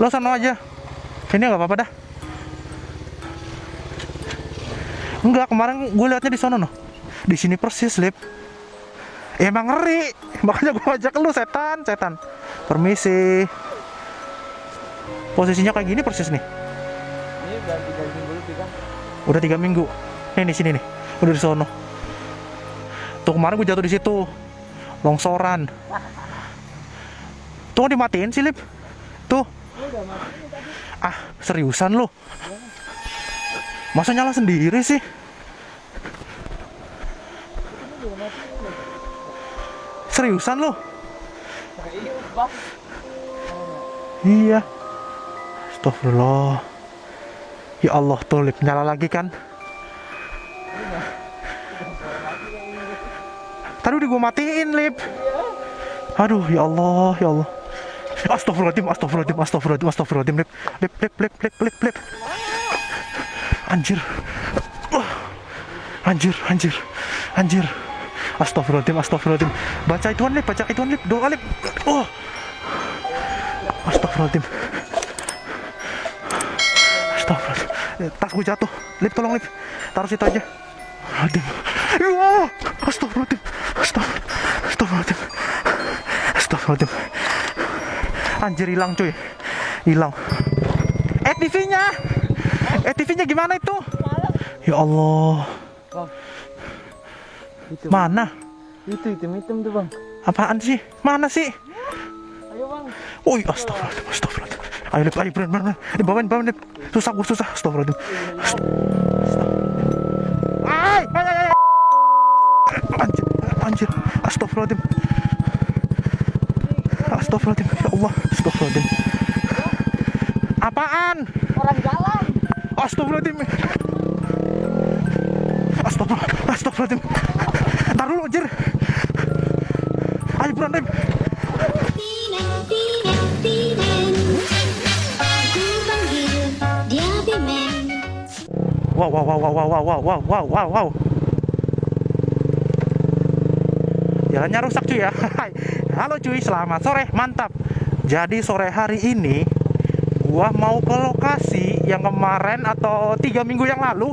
Lo sana aja. Ini nggak apa-apa dah. Enggak, kemarin gue liatnya di sono noh. Di sini persis, Lip. Ya, emang ngeri. Makanya gue ajak lu, setan. Permisi. Posisinya kayak gini persis nih. Ini udah 3 minggu lebih kan? Udah 3 minggu. Nih di sini nih. Udah di sono. Tuh kemarin gue jatuh di situ. Longsoran. Tuh dimatiin sih, Lip. Tuh. Udah mati tadi. Ah, seriusan lu? Masa nyala sendiri sih? Seriusan lu? Iya. Astagfirullah. Ya Allah, tuh Lip, nyala lagi kan? Tadi udah gue matiin, Lip. Aduh, ya Allah, ya Allah. Astagfirullahaladzim, Lip. Anjir. Anjir. Astagfirullahaladzim. Baca ituan, Lip. Doa, Lip. Oh. Astagfirullahaladzim. Tas gue jatuh. Lip, tolong, Lip. Taruh situ aja. Astagfirullahaladzim. Anjir, hilang cuy. TV-nya gimana itu? Ya Allah. Bang. Itu. Mana? Itu hitam tuh, Bang. Apaan sih? Mana sih? Ayo, Bang. Oi, astagfirullahaladzim. Ayo, Lip, bener. Bawain, Lip. Susah. Astagfirullahaladzim. Ay. Anjir. Astagfirullahaladzim. Ya Allah. Astagfirullahaladzim. Apaan? Orang jalan. Astagfirullahaladzim. Ntar dulu, anjir. Ayo, buruan, Lip. Wow. Jalannya rusak cuy ya. Halo cuy, selamat sore, mantap. Jadi sore hari ini gua mau ke lokasi yang kemarin atau 3 minggu yang lalu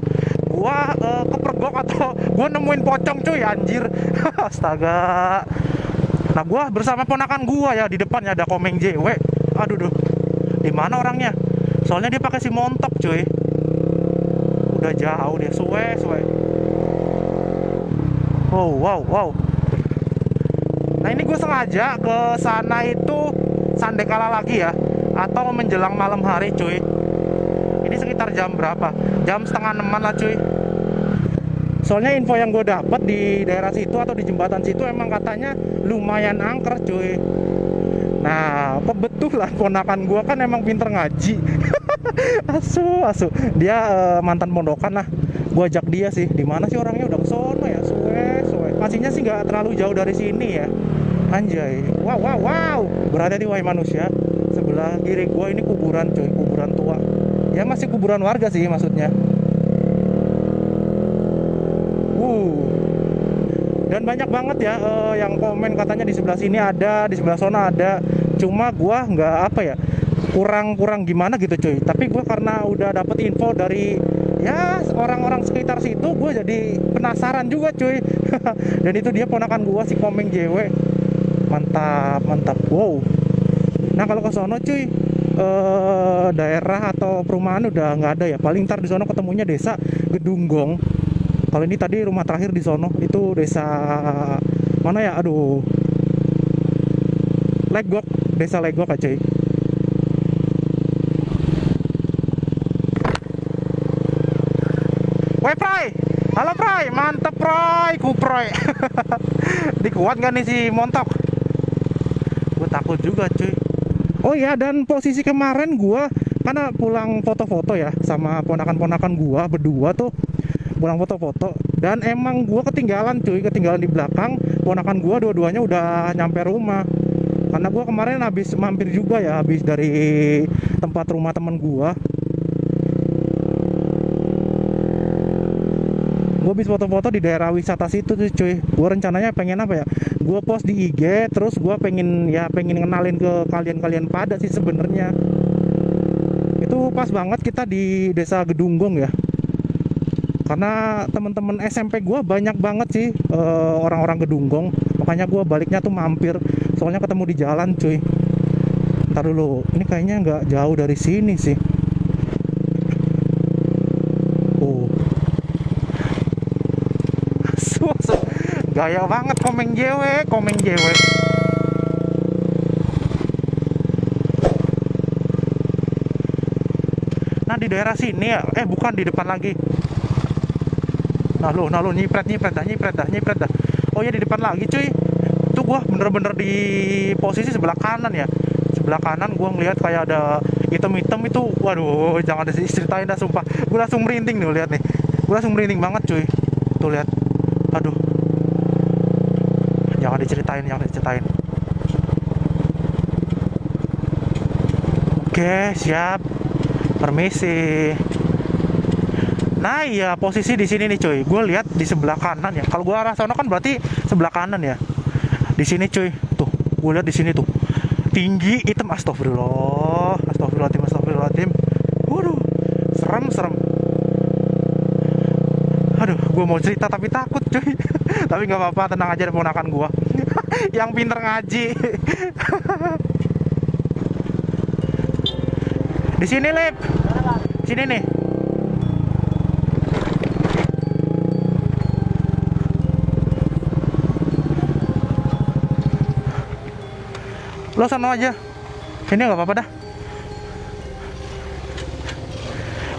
gua kepergok atau gua nemuin pocong cuy, anjir. Astaga. Nah, gua bersama ponakan gua ya, di depannya ada Komeng JW. Aduh. Di mana orangnya? Soalnya dia pakai si montok cuy. Udah jauh dia, suwe. Wow. Nah, ini gue sengaja ke sana itu sandekala lagi ya, atau menjelang malam hari cuy. Ini sekitar jam berapa? Jam 5:30 lah cuy. Soalnya info yang gue dapat di daerah situ atau di jembatan situ emang katanya lumayan angker cuy. Nah, kebetulan ponakan gue kan emang pinter ngaji. Asu. Dia mantan pondokan lah. Gue ajak dia sih. Di mana sih orangnya? Udah kesono ya, suwe. Pastinya sih nggak terlalu jauh dari sini ya. Anjay. Wow. Berada di Wahai Manusia. Sebelah kiri gue ini kuburan cuy, kuburan tua. Ya masih kuburan warga sih maksudnya. Dan banyak banget ya yang komen katanya di sebelah sini ada, di sebelah sana ada. Cuma gua nggak apa ya, kurang gimana gitu cuy. Tapi gua karena udah dapet info dari ya orang-orang sekitar situ, gua jadi penasaran juga cuy. Dan itu dia ponakan gua, si Komeng JW. Mantap. Wow. Nah, kalau ke sono cuy, daerah atau perumahan udah nggak ada ya. Paling ntar di sono ketemunya desa Gedunggong. Kalau ini tadi rumah terakhir di sono itu desa mana ya? Aduh. Legok, desa Legok aja cuy. Woi Pray, halo Pray, mantep Pray, kuproy. Dikuat gak nih si montok? Gue takut juga cuy. Oh ya, dan posisi kemarin gue karena pulang foto-foto ya sama ponakan-ponakan gue berdua tuh, pulang foto-foto, dan emang gue ketinggalan di belakang. Ponakan gue dua-duanya udah nyampe rumah, karena gue kemarin habis mampir juga ya, habis dari tempat rumah temen gue habis foto-foto di daerah wisata situ tuh cuy. Gue rencananya pengen apa ya, gue post di IG, terus gue pengen kenalin ke kalian pada sih sebenarnya. Itu pas banget kita di Desa Gedunggong ya. Karena teman-teman SMP gue banyak banget sih orang-orang Gedunggong. Makanya gue baliknya tuh mampir. Soalnya ketemu di jalan cuy. Ntar dulu, ini kayaknya nggak jauh dari sini sih. Oh, gaya banget komeng JW, komeng JW. Nah di daerah sini ya, bukan di depan lagi. Nah lu nyipret dah. Oh ya di depan lagi cuy. Itu gua bener-bener di posisi sebelah kanan ya. Sebelah kanan gua ngeliat kayak ada item-item itu. Waduh, jangan diceritain dah sumpah. Gua langsung merinding nih lihat nih. Gua langsung merinding banget cuy. Tuh lihat. Aduh. Jangan diceritain. Oke, siap. Permisi. Nah iya posisi di sini nih cuy. Gue lihat di sebelah kanan ya. Kalau gue arah sana kan berarti sebelah kanan ya. Di sini cuy. Tuh, gue lihat di sini tuh. Tinggi hitam, astagfirullahaladzim. Waduh, serem. Aduh, gue mau cerita tapi takut cuy. Tapi nggak apa-apa, tenang aja, ada ponakan gue yang pinter ngaji. Di sini Lip. Sini nih. Lo sana aja. Ini nggak apa-apa dah.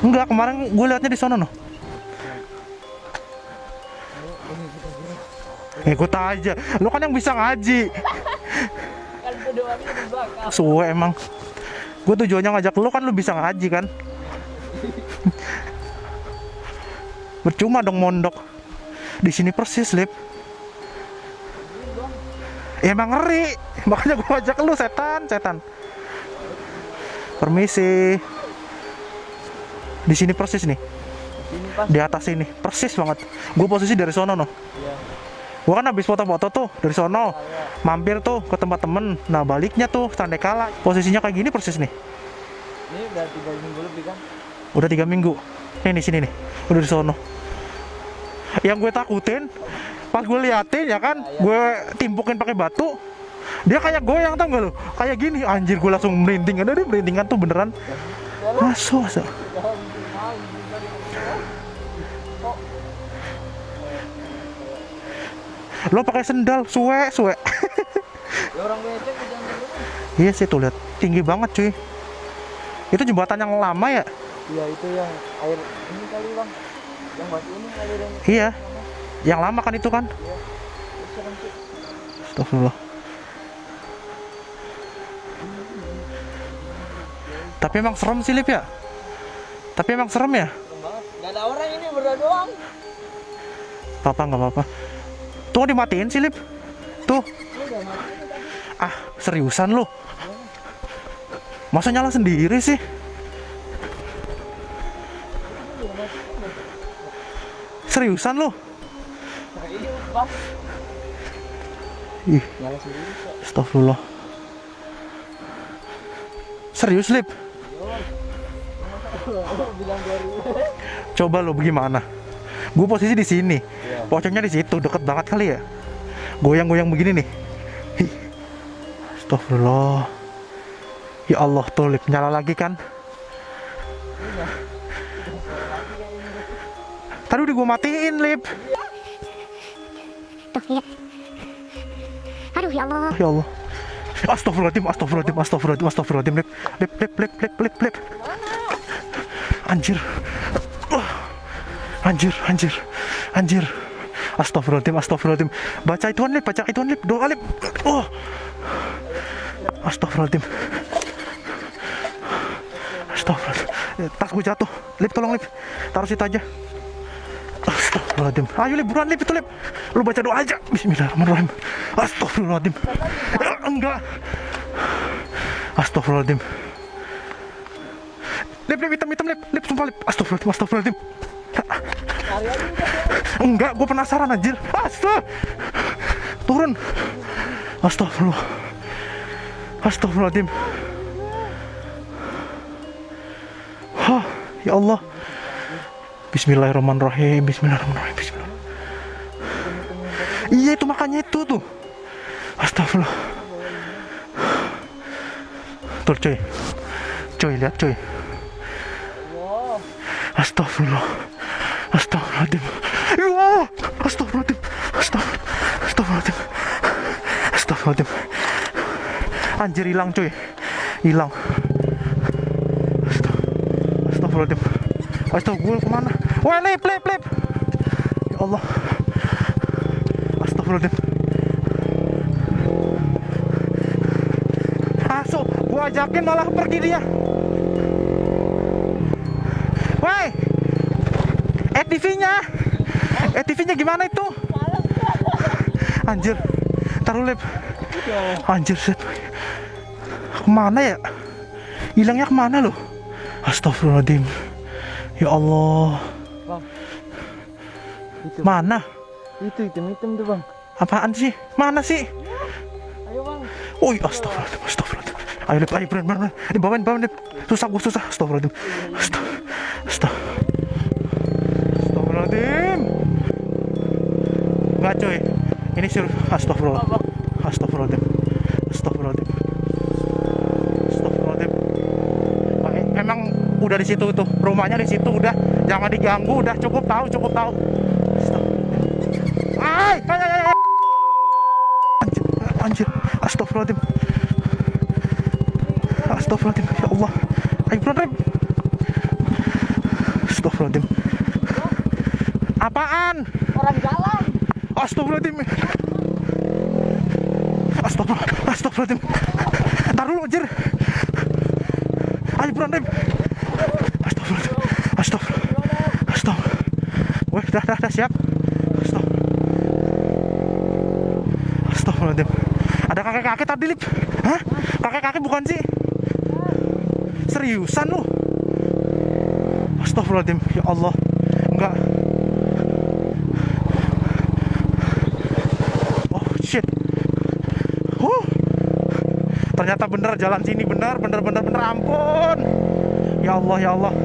Enggak, kemarin gue liatnya di sana noh. Ikut aja. Lo kan yang bisa ngaji. Kan doanya di belakang. Suwe emang. Gue tujuannya ngajak lo kan lo bisa ngaji kan. Percuma dong mondok. Di sini persis Lip. Emang ngeri. Makanya gue ajak lu setan. Permisi. Di sini persis nih. Di atas ini persis banget. Gue posisi dari sono noh. Iya. Gue kan habis foto-foto tuh dari sono. Mampir tuh ke tempat temen. Nah baliknya tuh Sandekala. Posisinya kayak gini persis nih. Ini udah 3 minggu lebih kan? Udah 3 minggu. Nih di sini nih. Udah di sono. Yang gue takutin pas gue liatin ya kan, gue timpukin pakai batu, dia kayak goyang tau gak lo, kayak gini, anjir gue langsung merinding. Ada dia merindingan tuh beneran. Masuk. Lo pakai sendal, suwe. Ya orang becek jangan dulu. Iya sih tuh lihat, tinggi banget cuy. Itu jembatan yang lama ya? Iya itu yang air ini kali bang, yang batu ini kali yang. Iya, yang lama kan itu kan? Iya. Serem sih. Astagfirullah. Tapi emang serem sih Lip ya? Tapi emang serem ya? Serem banget. Gak ada orang ini berdua doang. Papa nggak apa-apa. Tuh dimatiin sih Lip. Tuh. Ini udah mati ini tadi. Ah seriusan lu? Masa nyala sendiri sih? Seriusan lu? Nah, ini bang. Ih, Nyala sendiri kok. astagfirullah. Serius Lip? Bilang 2000. Coba lu bagaimana? Gue posisi di sini. Iya. Pocongnya di situ, deket banget kali ya. Goyang-goyang begini nih. Ih. Astagfirullah. Ya Allah, tuh Lip nyala lagi kan? Tadi udah gue matiin Lip. Tuh, lihat. Aduh, ya Allah. Ya Allah. Astagfirullahaladzim, Lip. Anjir. Anjir. Astagfirullahaladzim. Baca ituan Lip, doa Lip. Oh. Astagfirullahaladzim. Tas gue jatuh. Lip, tolong Lip. Taruh situ aja. Astagfirullahaladzim. Ayo Lip, buruan Lip, itu Lip. Lu baca doa aja. Bismillahirrahmanirrahim. Astagfirullahaladzim. Enggak. Astagfirullahaladzim. Lip, hitam Lip, sumpah Lip. Astagfirullahaladzim. Enggak, gue penasaran anjir. Turun. Astagfirullahaladzim. Ya Allah. Bismillahirrahmanirrahim. Bismillahirrahmanirrahim. Bismillah. Iya itu makanya itu tuh. Astagfirullah. Tuh coy. Coy lihat coy. Astagfirullah. Astagfirullahaladzim. Ya Allah. Astagfirullahaladzim. Astagfirullahaladzim. Astagfirullahaladzim. Anjir hilang cuy. Hilang. Astagfirullahaladzim. Astagfirullah kemana? Wah lip. Ya Allah. Astagfirullahaladzim. Masuk. Gua ajakin malah pergi dia. Woi. ETV-nya. ETV-nya gimana itu? Anjir. Taruh lip. Anjir set. Kemana ya? Hilangnya kemana loh? Astagfirullahaladzim. Ya Allah. Bang. Itu. Mana? Itu hitam tuh bang. Apaan sih? Mana sih? Ayo bang. Oh, astagfirullahaladzim. Astagfirullahaladzim. Ayo lip, ayo beran. Ini bawain lip. Susah. Astagfirullahaladzim. Astagfirullahaladzim. Enggak coy. Ini sur. Astagfirullah. Astagfirullahaladzim. Emang udah di situ tuh, rumahnya di situ udah, jangan diganggu, udah cukup tahu. Ay. Anjir. Astagfirullahaladzim. Ya Allah. Ayo beran. Astagfirullahaladzim. Apaan? Orang jalan. Astagfirullahaladzim. Astagfirullahaladzim. Ntar dulu anjir. Ayo beran. Astagfirullah. Weh, dah siap. Astagfirullahaladzim. Ada kakek-kakek tadi lip. Hah? Kakek-kakek bukan sih? Seriusan lu? Astagfirullahaladzim. Ya Allah. Enggak. Oh shit. Ternyata bener jalan sini bener. Ampun. Ya Allah.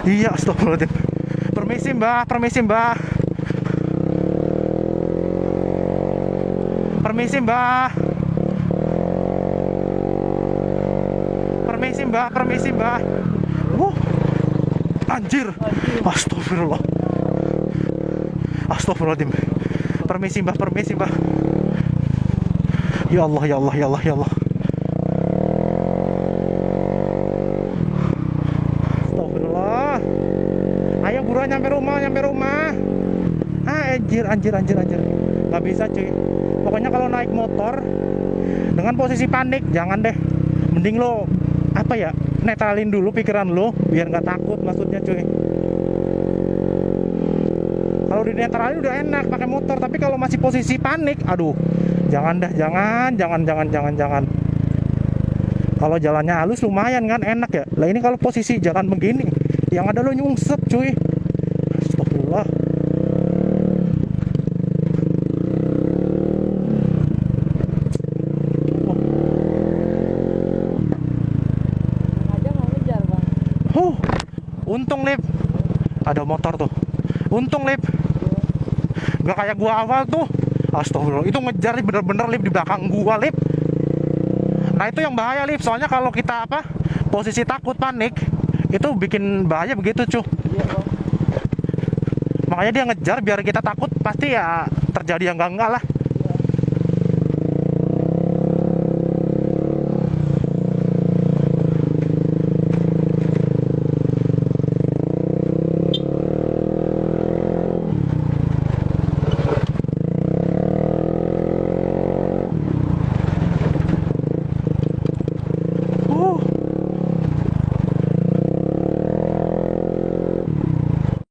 Iya, astagfirullahaladzim. Permisi mbak. Permisi mbak. Anjir. Astagfirullahaladzim. Permisi mbak. Ya Allah. Astagfirullah. Ayo buruan nyampe rumah. Anjir. Gak bisa cuy. Pokoknya kalau naik motor dengan posisi panik jangan deh. Mending lo netralin dulu pikiran lo biar nggak takut maksudnya cuy. Kalau di netralin udah enak pakai motor, tapi kalau masih posisi panik, aduh, jangan. Kalau jalannya halus lumayan kan enak ya. Lah ini kalau posisi jalan begini, yang ada lo nyungsep cuy. Astagfirullah. Untung lip ada motor tuh. Untung lip nggak kayak gua awal tuh. Astagfirullah, itu ngejar bener-bener lip di belakang gua lip. Nah itu yang bahaya lip, soalnya kalau kita posisi takut panik itu bikin bahaya begitu cuy. Makanya dia ngejar biar kita takut, pasti ya terjadi yang enggak lah.